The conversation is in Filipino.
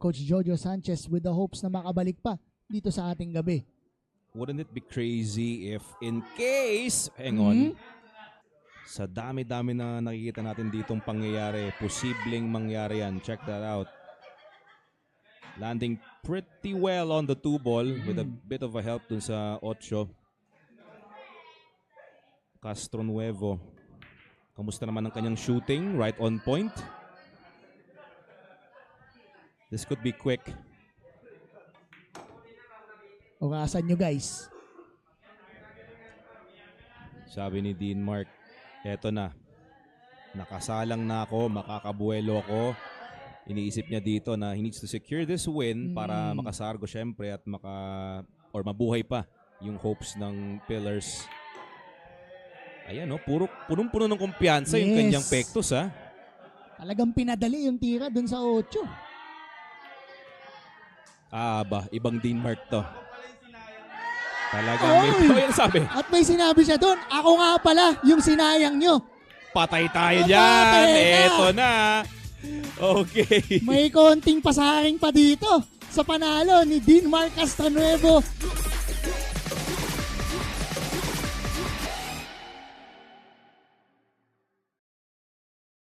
Coach Jojo Sanchez with the hopes na makabalik pa dito sa ating gabi. Wouldn't it be crazy if in case, hang on, sa dami-dami na nakikita natin ditong pangyayari, posibleng mangyari yan. Check that out. Landing pretty well on the 2 ball with a bit of a help dun sa 8. Castronuevo. Kamusta naman ang kanyang shooting? Right on point. This could be quick. Ugasan nyo guys. Sabi ni Dean Mark, eto na. Nakasalang na ako, makakabuelo ako. Iniisip niya dito na he needs to secure this win para makasargo syempre at mabuhay pa yung hopes ng Pillars. Ayan punong-puno ng kumpiyansa yung kanyang Pectus ha. Talagang pinadali yung tira dun sa 8. Ibang Dean Mark to. Talagang may sabi. At may sinabi siya doon, ako nga pala yung sinayang nyo. Patay tayo dyan. Eto na. Okay. May konting pasaring pa dito sa panalo ni Dean Mark Castronuevo